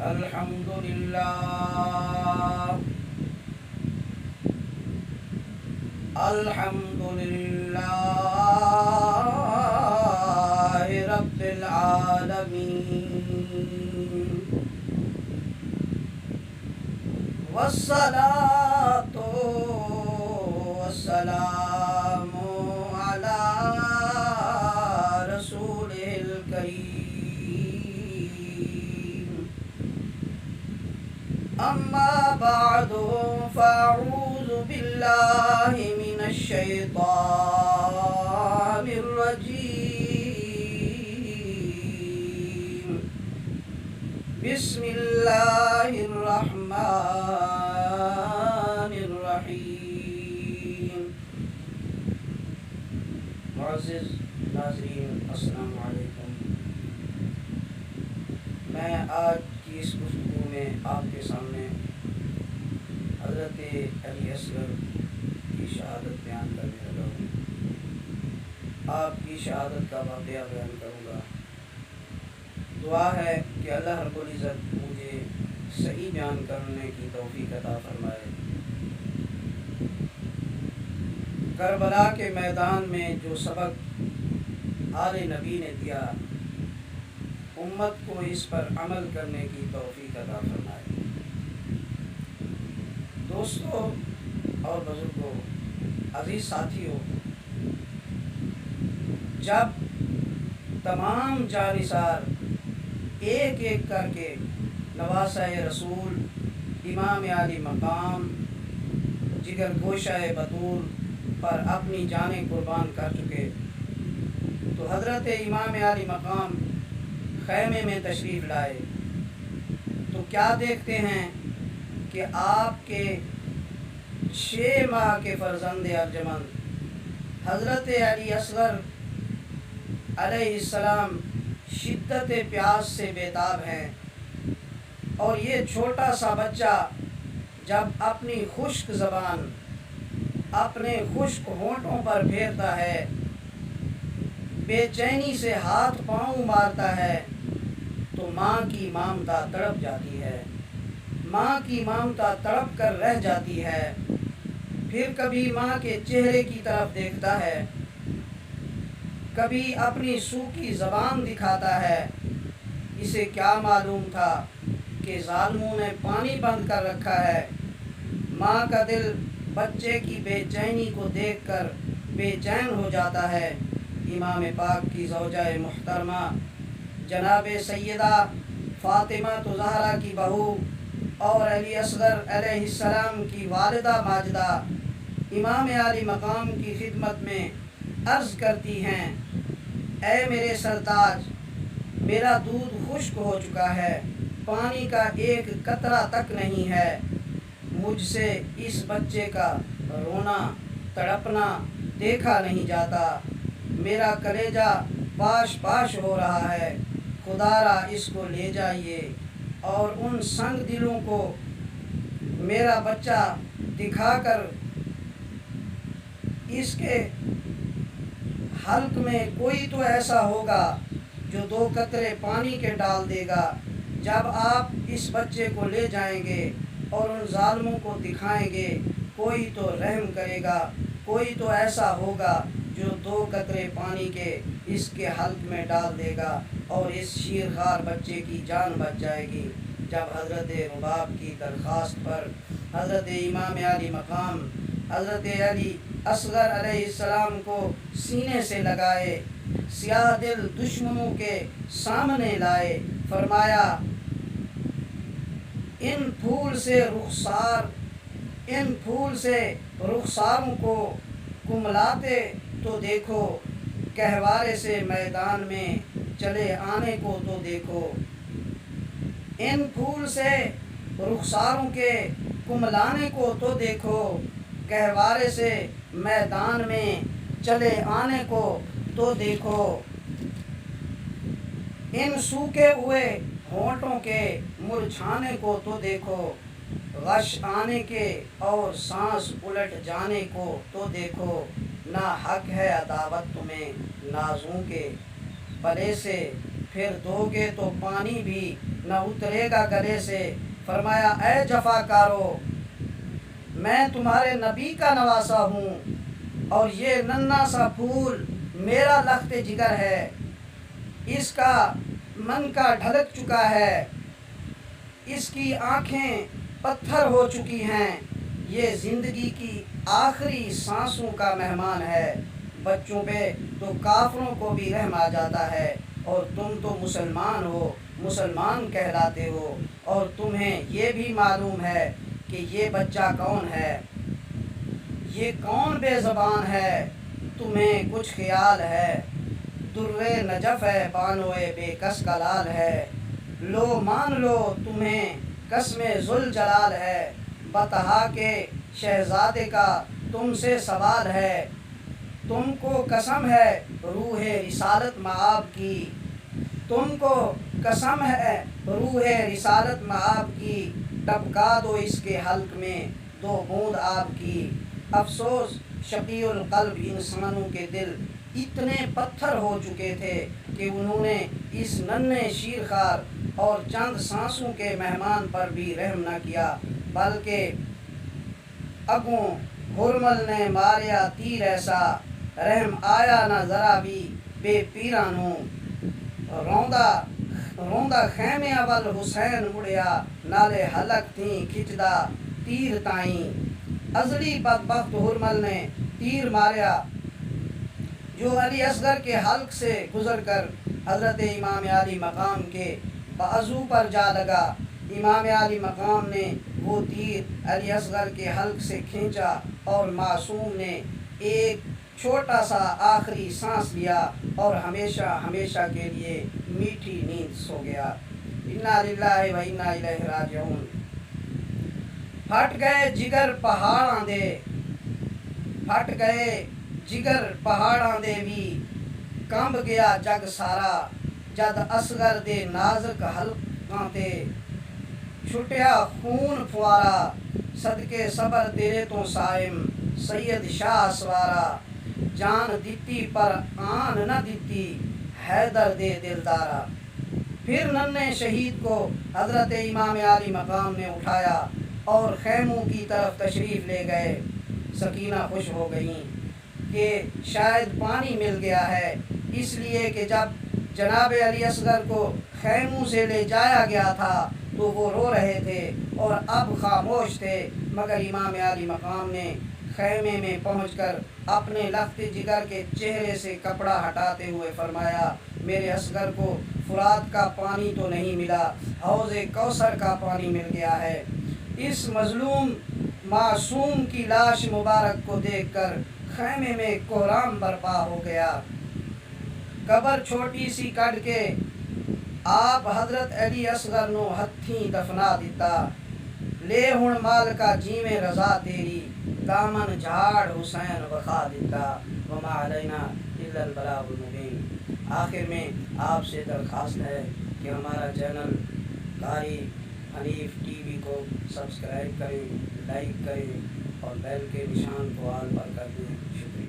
الحمد لله الحمد لله رب العالمين والصلاة والسلام على رسوله الكريم أما بعد فأعوذ بالله من الشيطان الرجيم بسم الله الرحمن الرحیم۔ معزز ناظرین السلام علیکم۔ میں آج کی اس گفتگو میں آپ کے سامنے حضرت علی اصغر کی شہادت بیان کرنے لگا ہوں۔ آپ کی شہادت کا واقعہ بیان کروں گا۔ دعا ہے کہ اللہ رب العزت مجھے صحیح بیان کرنے کی توفیق عطا فرمائے۔ کربلا کے میدان میں جو سبق آل نبی نے دیا، امت کو اس پر عمل کرنے کی توفیق عطا فرمائے۔ دوستو اور بزرگوں، عزیز ساتھیوں، جب تمام جانثار ایک ایک کر کے نواسہ رسول، امام عالی مقام، جگر گوشہ بطول پر اپنی جانیں قربان کر چکے، تو حضرت امام عالی مقام خیمے میں تشریف لائے تو کیا دیکھتے ہیں کہ آپ کے 6 ماہ کے فرزند ارجمند حضرت علی اصغر علیہ السلام شدت پیاس سے بیتاب ہیں، اور یہ چھوٹا سا بچہ جب اپنی خشک زبان اپنے خشک ہونٹوں پر پھیرتا ہے، بے چینی سے ہاتھ پاؤں مارتا ہے، تو ماں کی ممتا تڑپ جاتی ہے، ماں کی ممتا تڑپ کر رہ جاتی ہے۔ پھر کبھی ماں کے چہرے کی طرف دیکھتا ہے، کبھی اپنی سوکھی زبان دکھاتا ہے۔ اسے کیا معلوم تھا کہ ظالموں نے پانی بند کر رکھا ہے۔ ماں کا دل بچے کی بے چینی کو دیکھ کر بے چین ہو جاتا ہے۔ امام پاک کی زوجہ محترمہ جناب سیدہ فاطمہ زہرا کی بہو اور علی اصغر علیہ السلام کی والدہ ماجدہ امام عالی مقام کی خدمت میں عرض کرتی ہیں، اے میرے سرتاج، میرا دودھ خشک ہو چکا ہے، پانی کا ایک قطرہ تک نہیں ہے، مجھ سے اس بچے کا رونا تڑپنا دیکھا نہیں جاتا، میرا کلیجہ پاش پاش ہو رہا ہے، خدا را اس کو لے جائیے اور ان سنگ دلوں کو میرا بچہ دکھا کر اس کے حلق میں کوئی تو ایسا ہوگا جو 2 قطرے پانی کے ڈال دے گا۔ جب آپ اس بچے کو لے جائیں گے اور ان ظالموں کو دکھائیں گے، کوئی تو رحم کرے گا، کوئی تو ایسا ہوگا جو 2 قطرے پانی کے اس کے حلق میں ڈال دے گا اور اس شیرخوار بچے کی جان بچ جائے گی۔ جب حضرت رباب کی درخواست پر حضرت امام عالی مقام حضرت علی اصغر علیہ السلام کو سینے سے لگائے، سیاہ دل دشمنوں کے سامنے لائے، فرمایا، ان پھول سے رخساروں کو کملاتے تو دیکھو، گہوارے سے میدان میں چلے آنے کو تو دیکھو۔ ان پھول سے رخساروں کے کملانے کو تو دیکھو، گہوارے سے میدان میں چلے آنے کو تو دیکھو۔ ان سوکھے ہوئے ہونٹوں کے مرجھانے کو تو دیکھو، غش آنے کے اور سانس الٹ جانے کو تو دیکھو۔ نہ حق ہے عداوت تمہیں نازوں کے پلے سے، پھر دو گے تو پانی بھی نہ اترے گا گلے سے۔ فرمایا اے جفاکارو، میں تمہارے نبی کا نواسا ہوں اور یہ ننھا سا پھول میرا لخت جگر ہے، اس کا من کا ڈھلک چکا ہے، اس کی آنکھیں پتھر ہو چکی ہیں، یہ زندگی کی آخری سانسوں کا مہمان ہے۔ بچوں پہ تو کافروں کو بھی رحم آ جاتا ہے، اور تم تو مسلمان ہو، مسلمان کہلاتے ہو، اور تمہیں یہ بھی معلوم ہے کہ یہ بچہ کون ہے، یہ کون بے زبان ہے، تمہیں کچھ خیال ہے، درِ نجف ہے، بانوئے بے کس کا لال ہے، لو مان لو تمہیں قسم ذوالجلال ہے، بطحا کے شہزادے کا تم سے سوال ہے، تم کو قسم ہے روح رسالت مآب کی، تم کو قسم ہے روح رسالت مآب کی، ٹپکا دو اس کے حلق میں 2 بوند آب کی۔ افسوس شقی القلب انسانوں کے دل اتنے پتھر ہو چکے تھے کہ انہوں نے اس ننھے شیرخوار اور چند سانسوں کے مہمان پر بھی رحم نہ کیا، بلکہ اگوں ہرمل نے ماریا تیر ایسا، رحم آیا نہ ذرا بھی بے پیرانوں، روندہ خیمے اول حسین مڑیا، نالے حلق تھیں کھچدا تیر تائیں، ازلی بدبخت ہرمل نے تیر ماریا جو علی اصغر کے حلق سے گزر کر حضرت امام علی مقام کے بازو پر جا لگا۔ امام علی مقام نے وہ تیر علی اصغر کے حلق سے کھینچا اور معصوم نے ایک چھوٹا سا آخری سانس لیا اور ہمیشہ ہمیشہ کے لیے میٹھی نیند سو گیا۔ انا للہ و انا الیہ راجعون۔ پھٹ گئے جگر پہاڑاں دے، پھٹ گئے جگر پہاڑاں دے بھی، کمب گیا جگ سارا، جد اصغر دے نازک حلقاں تے چھٹیا خون فوارا، صدقے صبر تیرے تو صائم سید شاہ سوارا، جان دتی پر آن نہ دتی حیدر دے دلدارا۔ پھر ننھے شہید کو حضرت امام علی مقام نے اٹھایا اور خیموں کی طرف تشریف لے گئے۔ سکینہ خوش ہو گئیں کہ شاید پانی مل گیا ہے، اس لیے کہ جب جناب علی اصغر کو خیموں سے لے جایا گیا تھا تو وہ رو رہے تھے اور اب خاموش تھے، مگر امام علی مقام نے خیمے میں پہنچ کر اپنے لخت جگر کے چہرے سے کپڑا ہٹاتے ہوئے فرمایا، میرے اصغر کو فرات کا پانی تو نہیں ملا، حوض کوثر کا پانی مل گیا ہے۔ اس مظلوم معصوم کی لاش مبارک کو دیکھ کر خیمے میں کوہرام برپا ہو گیا۔ قبر چھوٹی سی کڈ کے آپ حضرت علی اصغر نو ہتھیں دفنا دیتا، لے ہن مال کا جیویں رضا تیری، دامن جھاڑ حسین وخا دیتا، وما علینا الا البلاغ المبین۔ آخر میں آپ سے درخواست ہے کہ ہمارا چینل قاری حنیف ٹی وی کو سبسکرائب کریں، لائک کریں اور بیل کے نشان کو آل پر کر دیں۔